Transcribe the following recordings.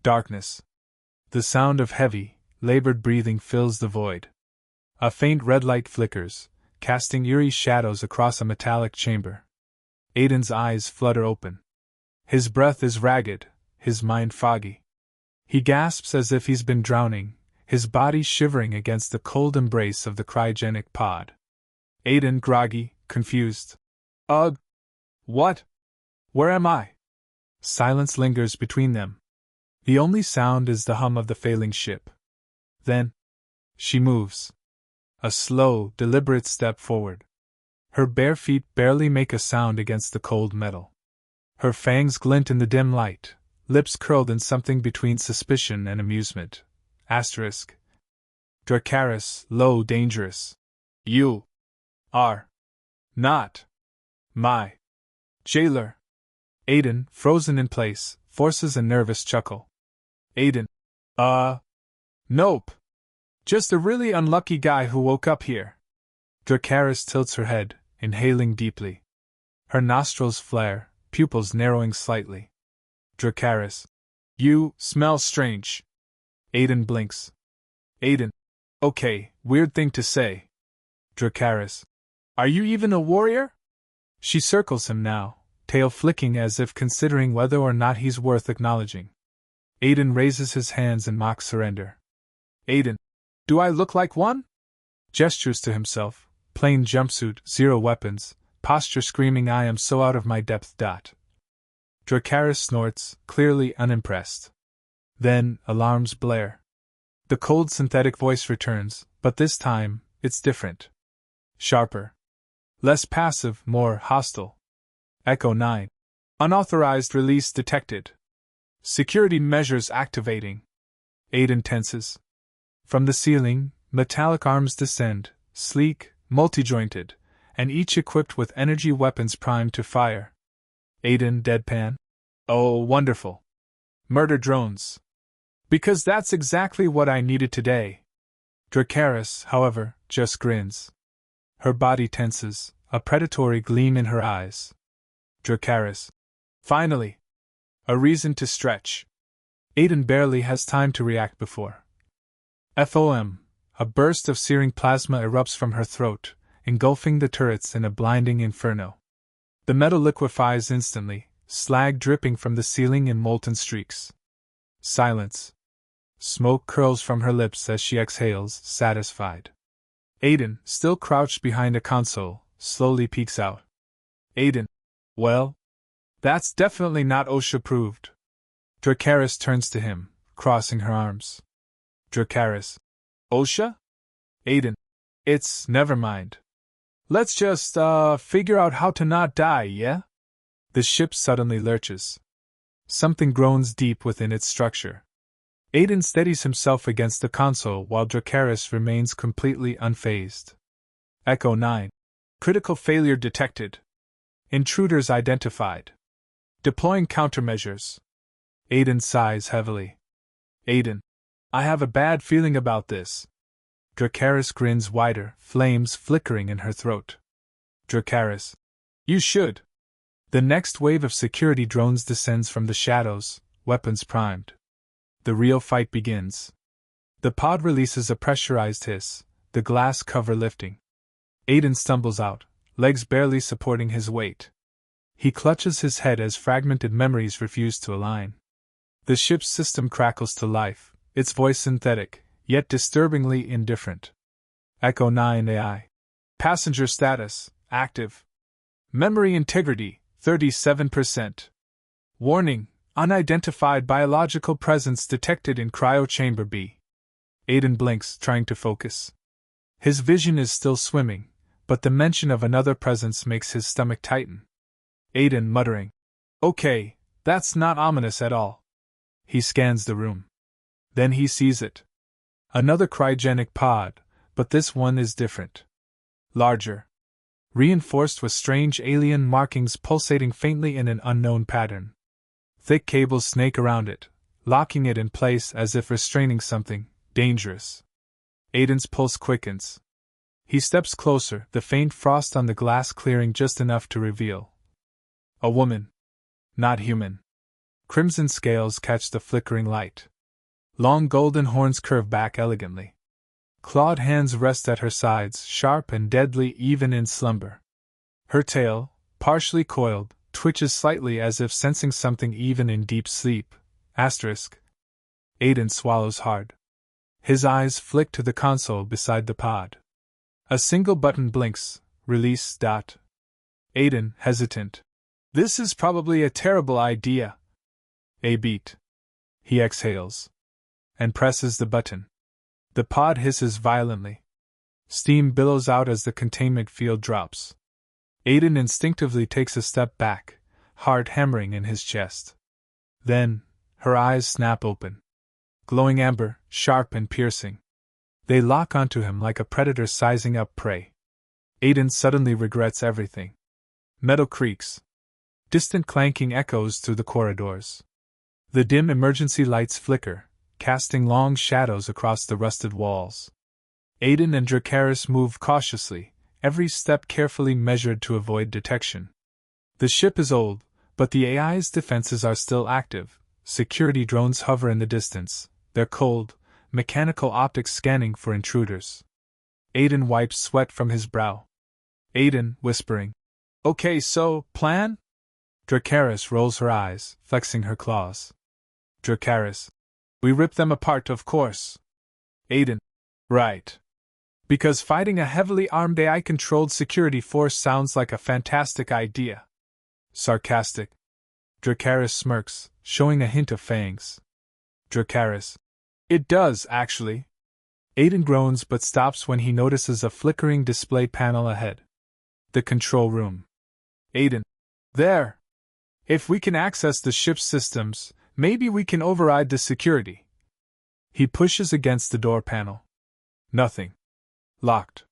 Darkness. The sound of heavy, labored breathing fills the void. A faint red light flickers, casting eerie shadows across a metallic chamber. Aiden's eyes flutter open. His breath is ragged, his mind foggy. He gasps as if he's been drowning, his body shivering against the cold embrace of the cryogenic pod. Aiden groggy, confused. Ugh! What? Where am I? Silence lingers between them. The only sound is the hum of the failing ship. Then, she moves. A slow, deliberate step forward. Her bare feet barely make a sound against the cold metal. Her fangs glint in the dim light, lips curled in something between suspicion and amusement. Asterisk. Dracarys, low, dangerous. You are not my jailer. Aiden, frozen in place, forces a nervous chuckle. Aiden. Nope. Just a really unlucky guy who woke up here. Dracarys tilts her head, inhaling deeply. Her nostrils flare, pupils narrowing slightly. Dracarys. You smell strange. Aiden blinks. Aiden. Okay, weird thing to say. Dracarys. Are you even a warrior? She circles him now, tail flicking as if considering whether or not he's worth acknowledging. Aiden raises his hands in mock surrender. Aiden. Do I look like one? Gestures to himself, plain jumpsuit, zero weapons, posture screaming I am so out of my depth. Dracarys snorts, clearly unimpressed. Then, alarms blare. The cold synthetic voice returns, but this time, it's different. Sharper. Less passive, more hostile. Echo 9. Unauthorized release detected. Security measures activating. Aiden tenses. From the ceiling, metallic arms descend, sleek, multi-jointed, and each equipped with energy weapons primed to fire. Aiden deadpan. Oh, wonderful. Murder drones. Because that's exactly what I needed today. Dracarys, however, just grins. Her body tenses, a predatory gleam in her eyes. Dracarys. Finally. A reason to stretch. Aiden barely has time to react before. FOM. A burst of searing plasma erupts from her throat, engulfing the turrets in a blinding inferno. The metal liquefies instantly, slag dripping from the ceiling in molten streaks. Silence. Smoke curls from her lips as she exhales, satisfied. Aiden, still crouched behind a console, slowly peeks out. Aiden. Well? That's definitely not OSHA-approved. Dracarys turns to him, crossing her arms. Dracarys. OSHA? Aiden. It's never mind. Let's just, figure out how to not die, yeah? The ship suddenly lurches. Something groans deep within its structure. Aiden steadies himself against the console while Dracarys remains completely unfazed. Echo 9. Critical failure detected. Intruders identified. Deploying countermeasures. Aiden sighs heavily. Aiden. I have a bad feeling about this. Dracarys grins wider, flames flickering in her throat. Dracarys. You should. The next wave of security drones descends from the shadows, weapons primed. The real fight begins. The pod releases a pressurized hiss, the glass cover lifting. Aiden stumbles out, legs barely supporting his weight. He clutches his head as fragmented memories refuse to align. The ship's system crackles to life, its voice synthetic, yet disturbingly indifferent. Echo 9 AI. Passenger status, active. Memory integrity, 37%. Warning, unidentified biological presence detected in cryo chamber B. Aiden blinks, trying to focus. His vision is still swimming, but the mention of another presence makes his stomach tighten. Aiden muttering. Okay, that's not ominous at all. He scans the room. Then he sees it. Another cryogenic pod, but this one is different. Larger. Reinforced with strange alien markings pulsating faintly in an unknown pattern. Thick cables snake around it, locking it in place as if restraining something dangerous. Aiden's pulse quickens. He steps closer, the faint frost on the glass clearing just enough to reveal. A woman. Not human. Crimson scales catch the flickering light. Long golden horns curve back elegantly. Clawed hands rest at her sides, sharp and deadly even in slumber. Her tail, partially coiled, twitches slightly as if sensing something even in deep sleep. Asterisk. Aiden swallows hard. His eyes flick to the console beside the pod. A single button blinks. Release. Aiden, hesitant. This is probably a terrible idea. A beat. He exhales. And presses the button. The pod hisses violently. Steam billows out as the containment field drops. Aiden instinctively takes a step back, heart hammering in his chest. Then, her eyes snap open. Glowing amber, sharp and piercing. They lock onto him like a predator sizing up prey. Aiden suddenly regrets everything. Metal creaks. Distant clanking echoes through the corridors. The dim emergency lights flicker, casting long shadows across the rusted walls. Aiden and Dracarys move cautiously, every step carefully measured to avoid detection. The ship is old, but the AI's defenses are still active. Security drones hover in the distance, their cold, mechanical optics scanning for intruders. Aiden wipes sweat from his brow. Aiden, whispering, "Okay, so, plan?" Dracarys rolls her eyes, flexing her claws. Dracarys, "We rip them apart, of course." Aiden, "Right. Because fighting a heavily armed AI-controlled security force sounds like a fantastic idea." Sarcastic. Dracarys smirks, showing a hint of fangs. Dracarys, "It does, actually." Aiden groans but stops when he notices a flickering display panel ahead. The control room. Aiden, "There! If we can access the ship's systems, maybe we can override the security." He pushes against the door panel. Nothing. Locked.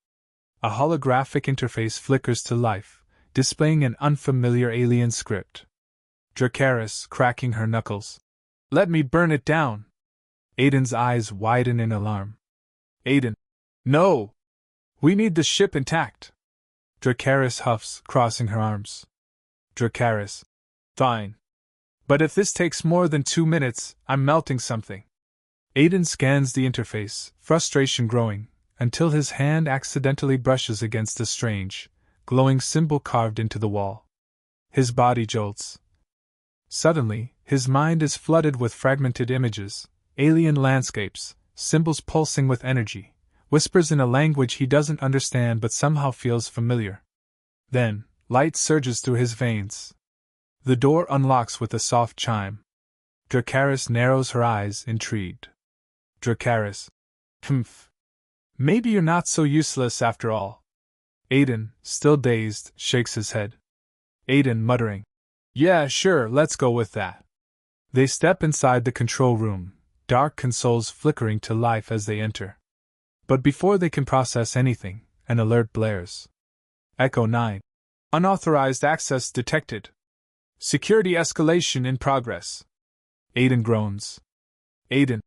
A holographic interface flickers to life, displaying an unfamiliar alien script. Dracarys, cracking her knuckles. "Let me burn it down." Aiden's eyes widen in alarm. Aiden, "No! We need the ship intact." Dracarys huffs, crossing her arms. Dracarys, "Fine. But if this takes more than 2 minutes, I'm melting something." Aiden scans the interface, frustration growing, until his hand accidentally brushes against a strange, glowing symbol carved into the wall. His body jolts. Suddenly, his mind is flooded with fragmented images, alien landscapes, symbols pulsing with energy, whispers in a language he doesn't understand but somehow feels familiar. Then, light surges through his veins. The door unlocks with a soft chime. Dracarys narrows her eyes, intrigued. Dracarys, "Humph. Maybe you're not so useless after all." Aiden, still dazed, shakes his head. Aiden, muttering, "Yeah, sure, let's go with that." They step inside the control room, dark consoles flickering to life as they enter. But before they can process anything, an alert blares. Echo 9. Unauthorized access detected. Security escalation in progress. Aiden groans. Aiden,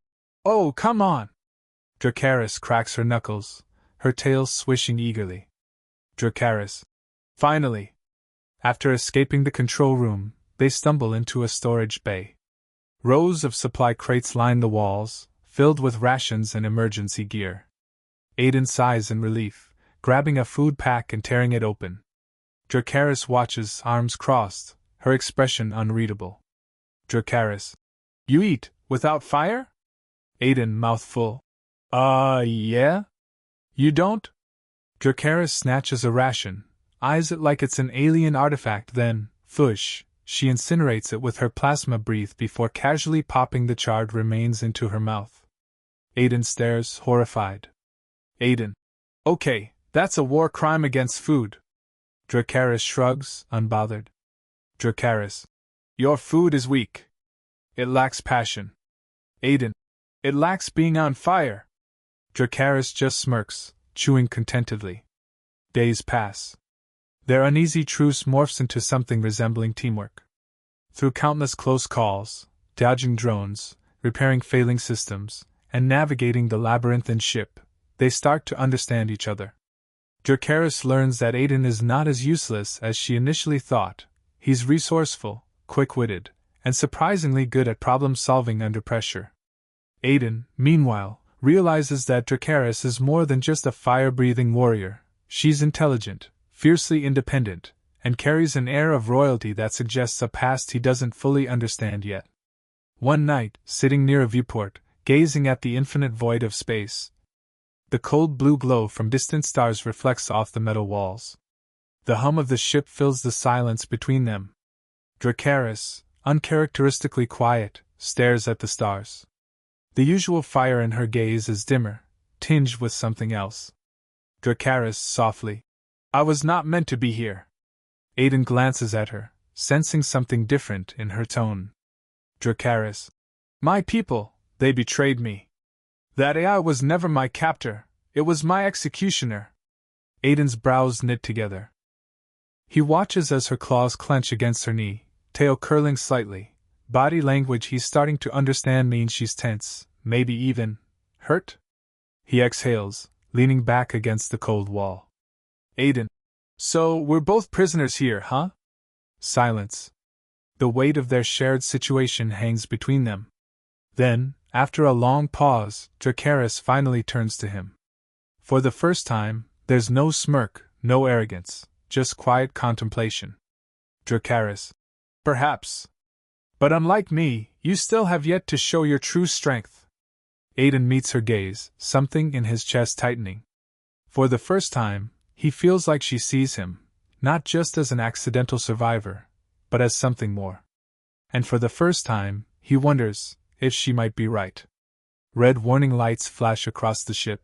"Oh, come on!" Dracarys cracks her knuckles, her tail swishing eagerly. Dracarys, "Finally!" After escaping the control room, they stumble into a storage bay. Rows of supply crates line the walls, filled with rations and emergency gear. Aiden sighs in relief, grabbing a food pack and tearing it open. Dracarys watches, arms crossed, her expression unreadable. Dracarys, "You eat, without fire?" Aiden, mouth full. Yeah? You don't?" Dracarys snatches a ration, eyes it like it's an alien artifact, then, fush, she incinerates it with her plasma breath before casually popping the charred remains into her mouth. Aiden stares, horrified. Aiden, "Okay, that's a war crime against food." Dracarys shrugs, unbothered. Dracarys, "Your food is weak. It lacks passion." Aiden, "It lacks being on fire." Dracarys just smirks, chewing contentedly. Days pass. Their uneasy truce morphs into something resembling teamwork. Through countless close calls, dodging drones, repairing failing systems, and navigating the labyrinthine ship, they start to understand each other. Dracarys learns that Aiden is not as useless as she initially thought. He's resourceful, quick-witted, and surprisingly good at problem-solving under pressure. Aiden, meanwhile, realizes that Dracarys is more than just a fire-breathing warrior. She's intelligent, fiercely independent, and carries an air of royalty that suggests a past he doesn't fully understand yet. One night, sitting near a viewport, gazing at the infinite void of space, the cold blue glow from distant stars reflects off the metal walls. The hum of the ship fills the silence between them. Dracarys, uncharacteristically quiet, stares at the stars. The usual fire in her gaze is dimmer, tinged with something else. Dracarys softly, "I was not meant to be here." Aiden glances at her, sensing something different in her tone. Dracarys, "My people, they betrayed me. That AI was never my captor, it was my executioner." Aiden's brows knit together. He watches as her claws clench against her knee, tail curling slightly. Body language he's starting to understand means she's tense, maybe even hurt. He exhales, leaning back against the cold wall. Aiden, "So we're both prisoners here, huh?" Silence. The weight of their shared situation hangs between them. Then, after a long pause, Dracarys finally turns to him. For the first time, there's no smirk, no arrogance, just quiet contemplation. Dracarys, "Perhaps. But unlike me, you still have yet to show your true strength." Aiden meets her gaze, something in his chest tightening. For the first time, he feels like she sees him, not just as an accidental survivor, but as something more. And for the first time, he wonders if she might be right. Red warning lights flash across the ship.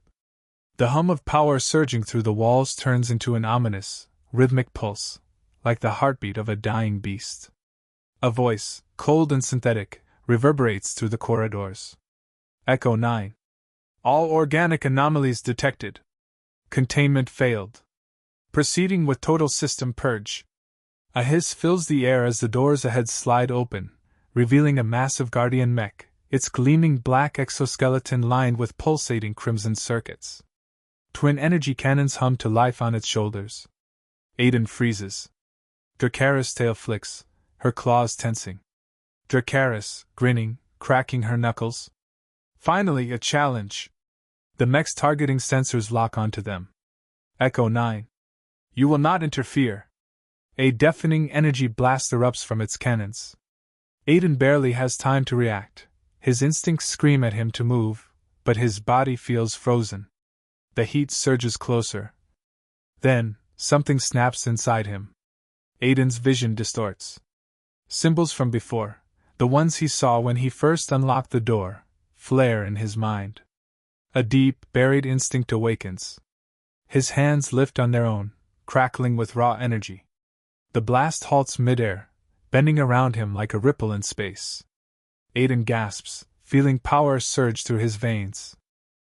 The hum of power surging through the walls turns into an ominous, rhythmic pulse, like the heartbeat of a dying beast. A voice, cold and synthetic, reverberates through the corridors. Echo 9. All organic anomalies detected. Containment failed. Proceeding with total system purge. A hiss fills the air as the doors ahead slide open, revealing a massive guardian mech, its gleaming black exoskeleton lined with pulsating crimson circuits. Twin energy cannons hum to life on its shoulders. Aiden freezes. Dracarys' tail flicks, her claws tensing. Dracarys, grinning, cracking her knuckles. Finally, a challenge. The mech's targeting sensors lock onto them. Echo 9. You will not interfere. A deafening energy blast erupts from its cannons. Aiden barely has time to react. His instincts scream at him to move, but his body feels frozen. The heat surges closer. Then, something snaps inside him. Aiden's vision distorts. Symbols from before, the ones he saw when he first unlocked the door, flare in his mind. A deep, buried instinct awakens. His hands lift on their own, crackling with raw energy. The blast halts midair, bending around him like a ripple in space. Aiden gasps, feeling power surge through his veins.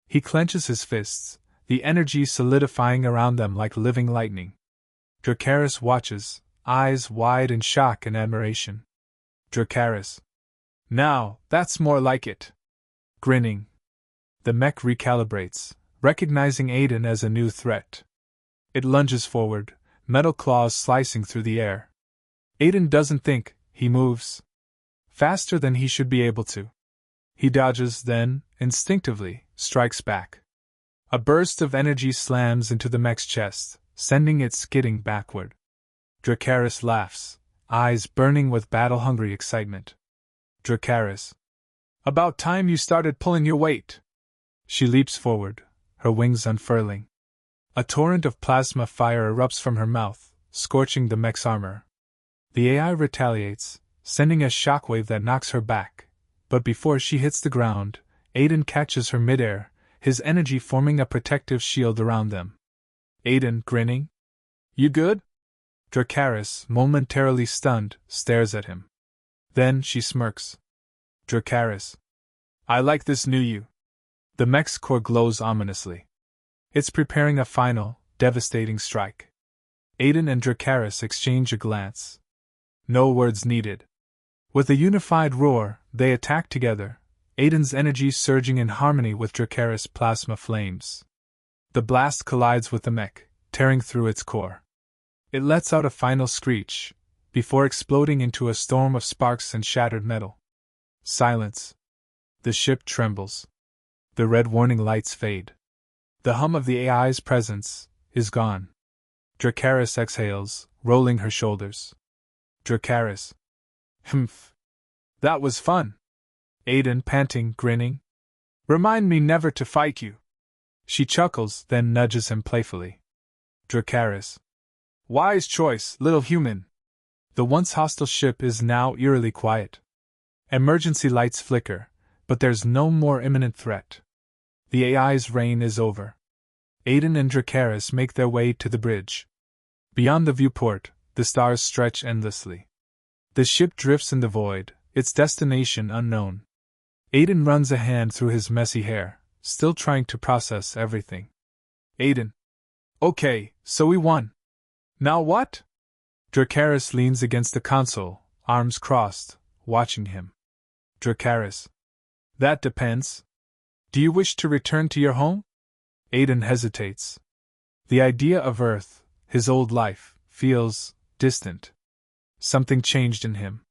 He clenches his fists, the energy solidifying around them like living lightning. Dracarys watches, eyes wide in shock and admiration. Dracarys. Now, that's more like it. Grinning. The mech recalibrates, recognizing Aiden as a new threat. It lunges forward, metal claws slicing through the air. Aiden doesn't think, he moves. Faster than he should be able to. He dodges, then, instinctively, strikes back. A burst of energy slams into the mech's chest, sending it skidding backward. Dracarys laughs, eyes burning with battle-hungry excitement. Dracarys. About time you started pulling your weight. She leaps forward, her wings unfurling. A torrent of plasma fire erupts from her mouth, scorching the mech's armor. The AI retaliates, sending a shockwave that knocks her back, but before she hits the ground, Aiden catches her midair, his energy forming a protective shield around them. Aiden, grinning. You good? Dracarys, momentarily stunned, stares at him. Then she smirks. Dracarys. I like this new you. The mech's core glows ominously. It's preparing a final, devastating strike. Aiden and Dracarys exchange a glance. No words needed. With a unified roar, they attack together, Aiden's energy surging in harmony with Dracarys' plasma flames. The blast collides with the mech, tearing through its core. It lets out a final screech, before exploding into a storm of sparks and shattered metal. Silence. The ship trembles. The red warning lights fade. The hum of the AI's presence is gone. Dracarys exhales, rolling her shoulders. Dracarys. Humph. That was fun. Aiden, panting, grinning. Remind me never to fight you. She chuckles, then nudges him playfully. Dracarys. Wise choice, little human. The once hostile ship is now eerily quiet. Emergency lights flicker, but there's no more imminent threat. The AI's reign is over. Aiden and Dracarys make their way to the bridge. Beyond the viewport, the stars stretch endlessly. The ship drifts in the void, its destination unknown. Aiden runs a hand through his messy hair, still trying to process everything. Aiden. Okay, so we won. Now what? Dracarys leans against the console, arms crossed, watching him. Dracarys. That depends. Do you wish to return to your home? Aiden hesitates. The idea of Earth, his old life, feels distant. Something changed in him.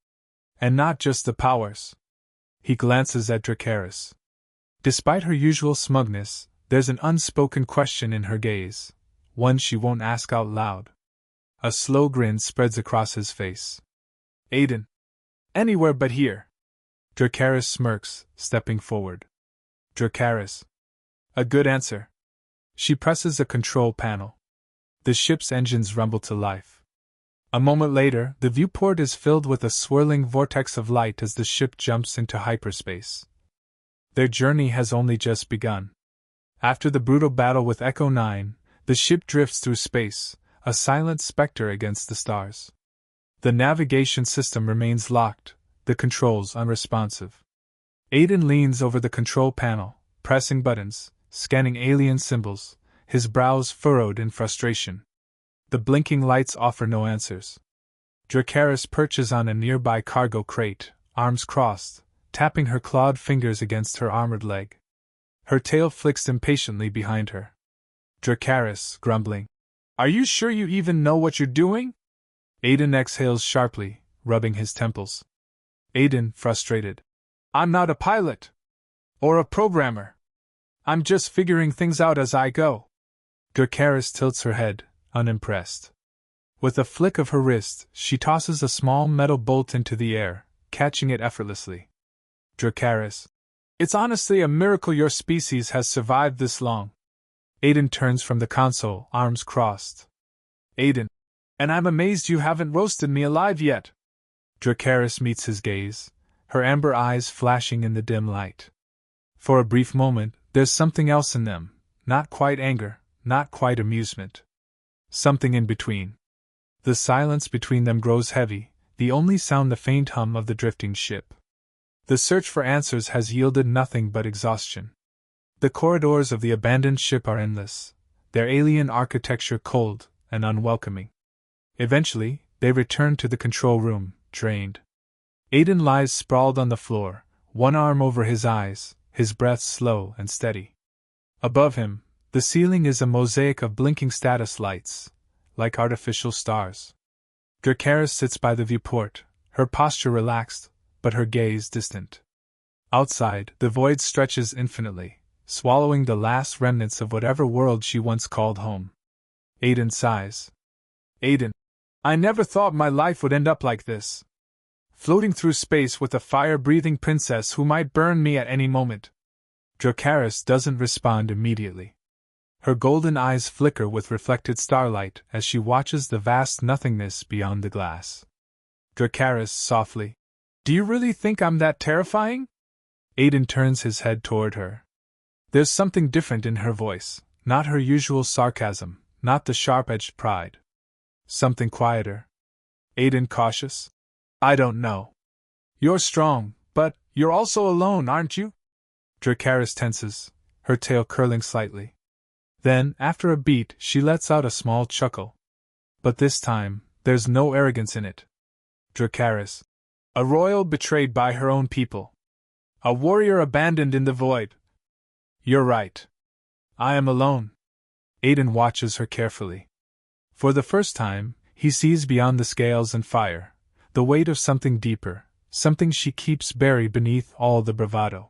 And not just the powers. He glances at Dracarys. Despite her usual smugness, there's an unspoken question in her gaze, one she won't ask out loud. A slow grin spreads across his face. Aiden. Anywhere but here. Dracarys smirks, stepping forward. Dracarys. A good answer. She presses a control panel. The ship's engines rumble to life. A moment later, the viewport is filled with a swirling vortex of light as the ship jumps into hyperspace. Their journey has only just begun. After the brutal battle with Echo 9, the ship drifts through space, a silent specter against the stars. The navigation system remains locked, the controls unresponsive. Aiden leans over the control panel, pressing buttons, scanning alien symbols, his brows furrowed in frustration. The blinking lights offer no answers. Dracarys perches on a nearby cargo crate, arms crossed, tapping her clawed fingers against her armored leg. Her tail flicks impatiently behind her. Dracarys, grumbling. Are you sure you even know what you're doing? Aiden exhales sharply, rubbing his temples. Aiden, frustrated. I'm not a pilot. Or a programmer. I'm just figuring things out as I go. Dracarys tilts her head, unimpressed. With a flick of her wrist, she tosses a small metal bolt into the air, catching it effortlessly. Dracarys. It's honestly a miracle your species has survived this long. Aiden turns from the console, arms crossed. Aiden. And I'm amazed you haven't roasted me alive yet. Dracarys meets his gaze, her amber eyes flashing in the dim light. For a brief moment, there's something else in them, not quite anger, not quite amusement. Something in between. The silence between them grows heavy, the only sound the faint hum of the drifting ship. The search for answers has yielded nothing but exhaustion. The corridors of the abandoned ship are endless, their alien architecture cold and unwelcoming. Eventually, they return to the control room, drained. Aiden lies sprawled on the floor, one arm over his eyes, his breath slow and steady. Above him, the ceiling is a mosaic of blinking status lights, like artificial stars. Dracarys sits by the viewport, her posture relaxed, but her gaze distant. Outside, the void stretches infinitely, swallowing the last remnants of whatever world she once called home. Aiden sighs. Aiden. I never thought my life would end up like this. Floating through space with a fire-breathing princess who might burn me at any moment. Dracarys doesn't respond immediately. Her golden eyes flicker with reflected starlight as she watches the vast nothingness beyond the glass. Dracarys softly. Do you really think I'm that terrifying? Aiden turns his head toward her. There's something different in her voice, not her usual sarcasm, not the sharp-edged pride. Something quieter. Aiden cautious. I don't know. You're strong, but you're also alone, aren't you? Dracarys tenses, her tail curling slightly. Then, after a beat, she lets out a small chuckle. But this time, there's no arrogance in it. Dracarys. A royal betrayed by her own people. A warrior abandoned in the void. You're right. I am alone. Aiden watches her carefully. For the first time, He sees beyond the scales and fire, the weight of something deeper, something she keeps buried beneath all the bravado.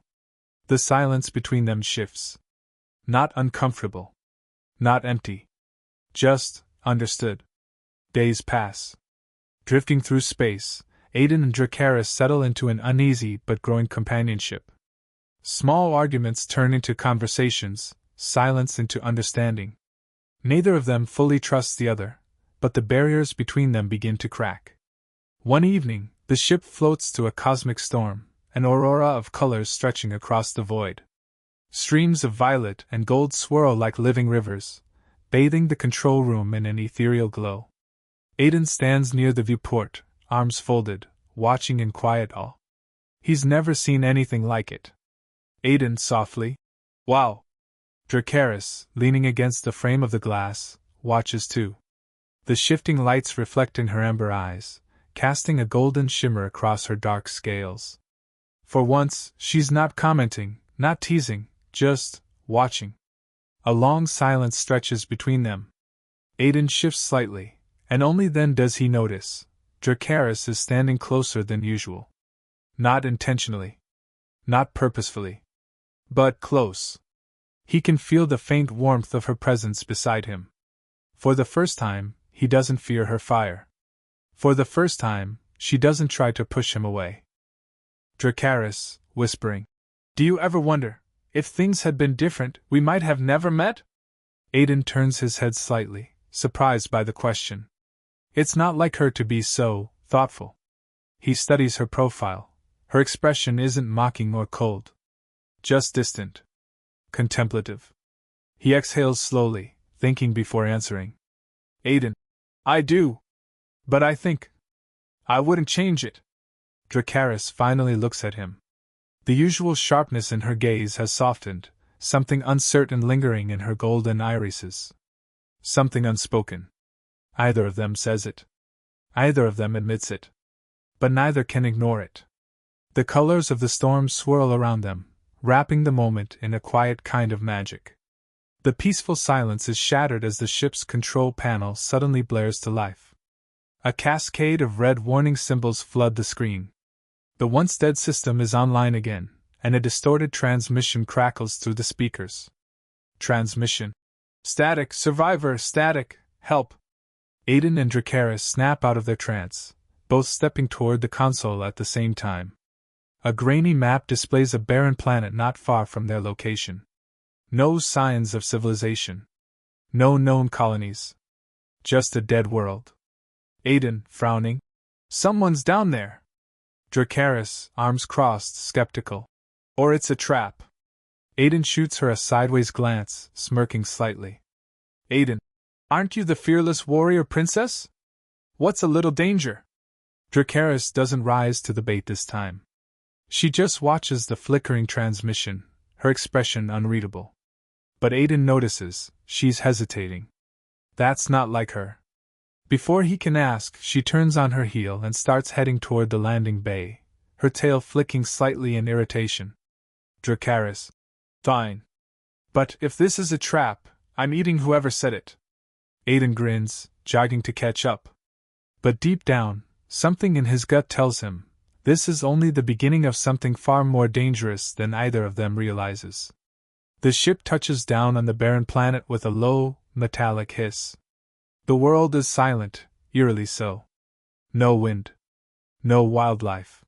The silence between them shifts. Not uncomfortable. Not empty. Just understood. Days pass. Drifting through space, Aiden and Dracarys settle into an uneasy but growing companionship. Small arguments turn into conversations, silence into understanding. Neither of them fully trusts the other, but the barriers between them begin to crack. One evening, the ship floats to a cosmic storm, an aurora of colors stretching across the void. Streams of violet and gold swirl like living rivers, bathing the control room in an ethereal glow. Aiden stands near the viewport, arms folded, watching in quiet awe. He's never seen anything like it. Aiden softly, "Wow!" Dracarys, leaning against the frame of the glass, watches too. The shifting lights reflect in her amber eyes, casting a golden shimmer across her dark scales. For once, she's not commenting, not teasing, just watching. A long silence stretches between them. Aiden shifts slightly, and only then does he notice Dracarys is standing closer than usual. Not intentionally. Not purposefully. But close. He can feel the faint warmth of her presence beside him. For the first time, he doesn't fear her fire. For the first time, she doesn't try to push him away. Dracarys, whispering, "Do you ever wonder, if things had been different, we might have never met?" Aiden turns his head slightly, surprised by the question. It's not like her to be so thoughtful. He studies her profile. Her expression isn't mocking or cold. Just distant. Contemplative. He exhales slowly, thinking before answering. "Aiden, I do. But I think I wouldn't change it." Dracarys finally looks at him. The usual sharpness in her gaze has softened, something uncertain lingering in her golden irises. Something unspoken. Either of them says it. Either of them admits it. But neither can ignore it. The colors of the storm swirl around them, wrapping the moment in a quiet kind of magic. The peaceful silence is shattered as the ship's control panel suddenly blares to life. A cascade of red warning symbols flood the screen. The once dead system is online again, and a distorted transmission crackles through the speakers. Transmission. "Static, survivor, static, help." Aiden and Dracarys snap out of their trance, both stepping toward the console at the same time. A grainy map displays a barren planet not far from their location. No signs of civilization. No known colonies. Just a dead world. Aiden, frowning. "Someone's down there." Dracarys, arms crossed, skeptical. "Or it's a trap." Aiden shoots her a sideways glance, smirking slightly. "Aiden, aren't you the fearless warrior princess? What's a little danger?" Dracarys doesn't rise to the bait this time. She just watches the flickering transmission, her expression unreadable. But Aiden notices, she's hesitating. That's not like her. Before he can ask, she turns on her heel and starts heading toward the landing bay, her tail flicking slightly in irritation. Dracarys. "Fine. But if this is a trap, I'm eating whoever said it." Aiden grins, jogging to catch up. But deep down, something in his gut tells him, this is only the beginning of something far more dangerous than either of them realizes. The ship touches down on the barren planet with a low, metallic hiss. The world is silent, eerily so. No wind. No wildlife.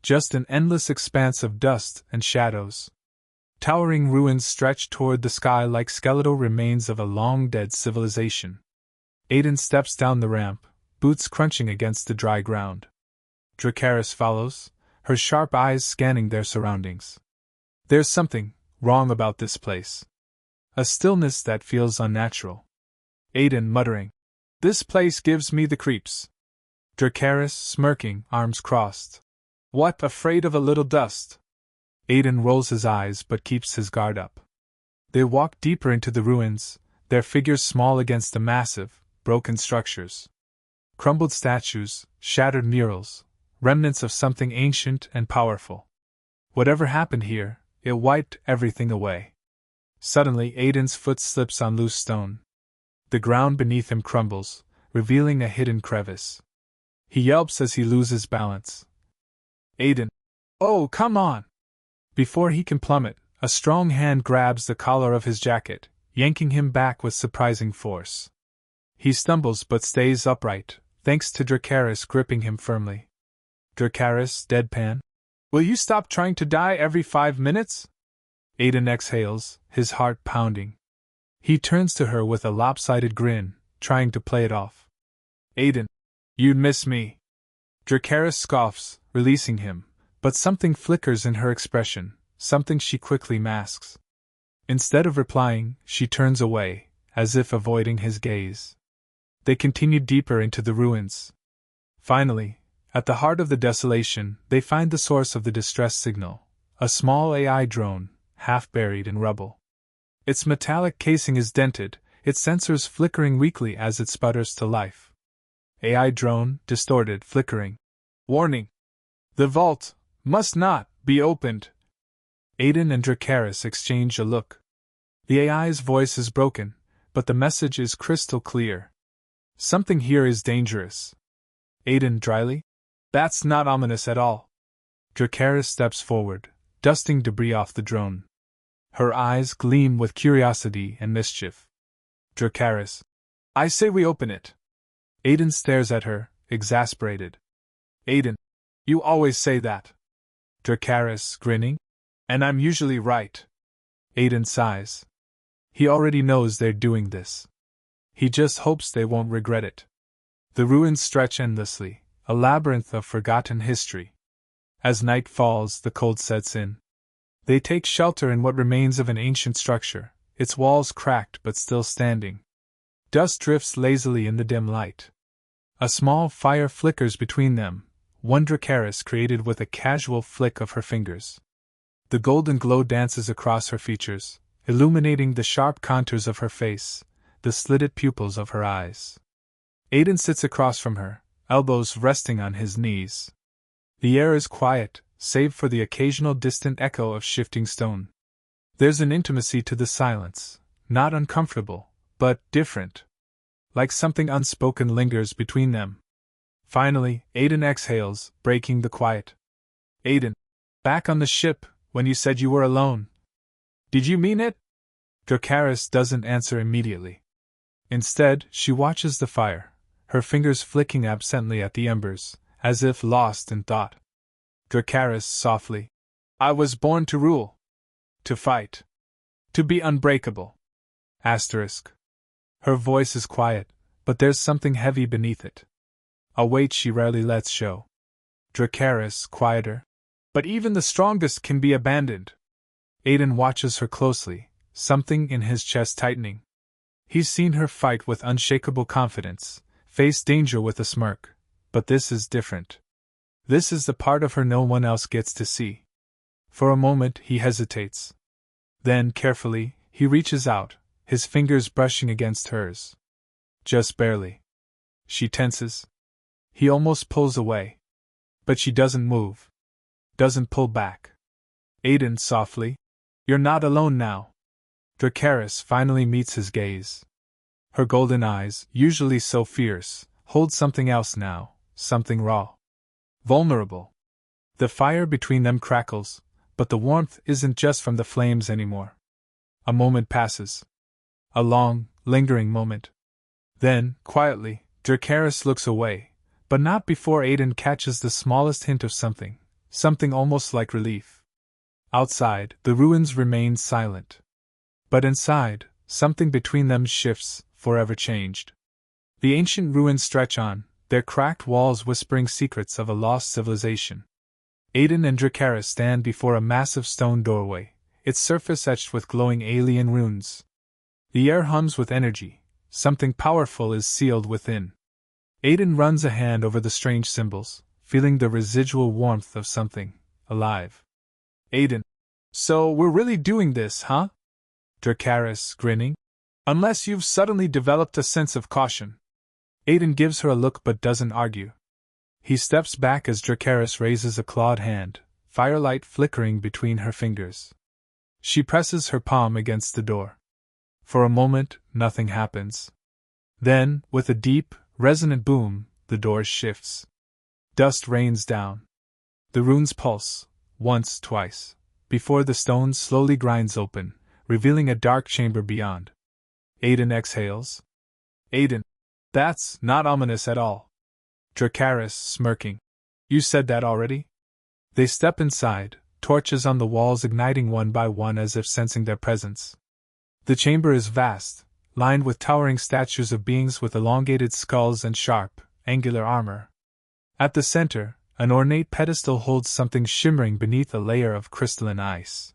Just an endless expanse of dust and shadows. Towering ruins stretch toward the sky like skeletal remains of a long-dead civilization. Aiden steps down the ramp, boots crunching against the dry ground. Dracarys follows, her sharp eyes scanning their surroundings. There's something wrong about this place. A stillness that feels unnatural. Aiden muttering, "This place gives me the creeps." Dracarys smirking, arms crossed. "What, afraid of a little dust?" Aiden rolls his eyes but keeps his guard up. They walk deeper into the ruins, their figures small against the massive, broken structures. Crumbled statues, shattered murals, remnants of something ancient and powerful. Whatever happened here, it wiped everything away. Suddenly Aiden's foot slips on loose stone. The ground beneath him crumbles, revealing a hidden crevice. He yelps as he loses balance. Aiden! Oh, come on! Before he can plummet, a strong hand grabs the collar of his jacket, yanking him back with surprising force. He stumbles but stays upright, thanks to Dracarys gripping him firmly. Dracarys, deadpan. Will you stop trying to die every 5 minutes? Aiden exhales, his heart pounding. He turns to her with a lopsided grin, trying to play it off. Aiden, you'd miss me. Dracarys scoffs, releasing him, but something flickers in her expression, something she quickly masks. Instead of replying, she turns away, as if avoiding his gaze. They continue deeper into the ruins. Finally, at the heart of the desolation, they find the source of the distress signal, a small AI drone, half buried in rubble. Its metallic casing is dented, its sensors flickering weakly as it sputters to life. AI drone, distorted, flickering. Warning! The vault must not be opened. Aiden and Dracarys exchange a look. The AI's voice is broken, but the message is crystal clear. Something here is dangerous. Aiden dryly? That's not ominous at all. Dracarys steps forward, dusting debris off the drone. Her eyes gleam with curiosity and mischief. Dracarys. I say we open it. Aiden stares at her, exasperated. Aiden. You always say that. Dracarys, grinning. And I'm usually right. Aiden sighs. He already knows they're doing this. He just hopes they won't regret it. The ruins stretch endlessly, a labyrinth of forgotten history. As night falls, the cold sets in. They take shelter in what remains of an ancient structure, its walls cracked but still standing. Dust drifts lazily in the dim light. A small fire flickers between them, one Dracarys created with a casual flick of her fingers. The golden glow dances across her features, illuminating the sharp contours of her face, the slitted pupils of her eyes. Aiden sits across from her, elbows resting on his knees. The air is quiet, save for the occasional distant echo of shifting stone. There's an intimacy to the silence, not uncomfortable, but different. Like something unspoken lingers between them. Finally, Aiden exhales, breaking the quiet. Aiden, back on the ship, when you said you were alone. Did you mean it? Dracarys doesn't answer immediately. Instead, she watches the fire, her fingers flicking absently at the embers, as if lost in thought. Dracarys softly. I was born to rule. To fight. To be unbreakable. Asterisk. Her voice is quiet, but there's something heavy beneath it. A weight she rarely lets show. Dracarys, quieter. But even the strongest can be abandoned. Aiden watches her closely, something in his chest tightening. He's seen her fight with unshakable confidence, face danger with a smirk, but this is different. This is the part of her no one else gets to see. For a moment he hesitates. Then, carefully, he reaches out, his fingers brushing against hers. Just barely. She tenses. He almost pulls away. But she doesn't move. Doesn't pull back. Aiden softly. You're not alone now. Dracarys finally meets his gaze. Her golden eyes, usually so fierce, hold something else now, something raw. Vulnerable. The fire between them crackles, but the warmth isn't just from the flames anymore. A moment passes. A long, lingering moment. Then, quietly, Dracarys looks away, but not before Aiden catches the smallest hint of something, something almost like relief. Outside, the ruins remain silent. But inside, something between them shifts, forever changed. The ancient ruins stretch on, their cracked walls whispering secrets of a lost civilization. Aiden and Dracarys stand before a massive stone doorway, its surface etched with glowing alien runes. The air hums with energy, something powerful is sealed within. Aiden runs a hand over the strange symbols, feeling the residual warmth of something alive. Aiden. So we're really doing this, huh? Dracarys, grinning. Unless you've suddenly developed a sense of caution. Aiden gives her a look but doesn't argue. He steps back as Dracarys raises a clawed hand, firelight flickering between her fingers. She presses her palm against the door. For a moment, nothing happens. Then, with a deep, Resonant boom, the door shifts. Dust rains down. The runes pulse, once, twice, before the stone slowly grinds open, revealing a dark chamber beyond. Aiden exhales. Aiden, that's not ominous at all. Dracarys, smirking. You said that already? They step inside, torches on the walls igniting one by one as if sensing their presence. The chamber is vast, lined with towering statues of beings with elongated skulls and sharp, angular armor. At the center, an ornate pedestal holds something shimmering beneath a layer of crystalline ice.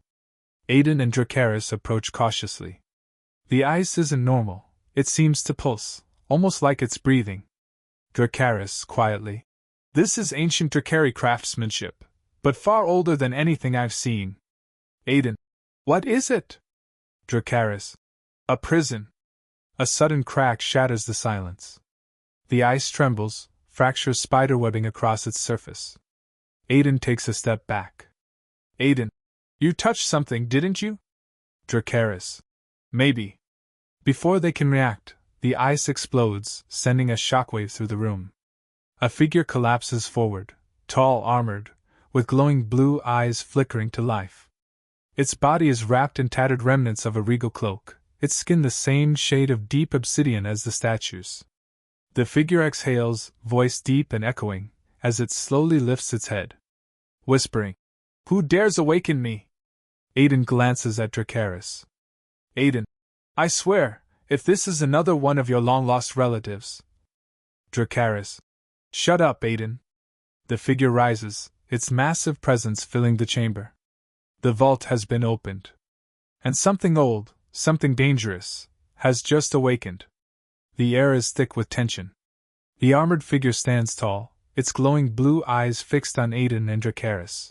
Aiden and Dracarys approach cautiously. The ice isn't normal, it seems to pulse, almost like it's breathing. Dracarys, quietly. This is ancient Dracari craftsmanship, but far older than anything I've seen. Aiden. What is it? Dracarys. A prison. A sudden crack shatters the silence. The ice trembles, fractures spiderwebbing across its surface. Aiden takes a step back. Aiden. You touched something, didn't you? Dracarys. Maybe. Before they can react, the ice explodes, sending a shockwave through the room. A figure collapses forward, tall, armored, with glowing blue eyes flickering to life. Its body is wrapped in tattered remnants of a regal cloak, its skin the same shade of deep obsidian as the statues. The figure exhales, voice deep and echoing, as it slowly lifts its head. Whispering, "Who dares awaken me?" Aiden glances at Dracarys. Aiden, I swear, if this is another one of your long-lost relatives. Dracarys. Shut up, Aiden. The figure rises, its massive presence filling the chamber. The vault has been opened. And something old, something dangerous, has just awakened. The air is thick with tension. The armored figure stands tall, its glowing blue eyes fixed on Aiden and Dracarys.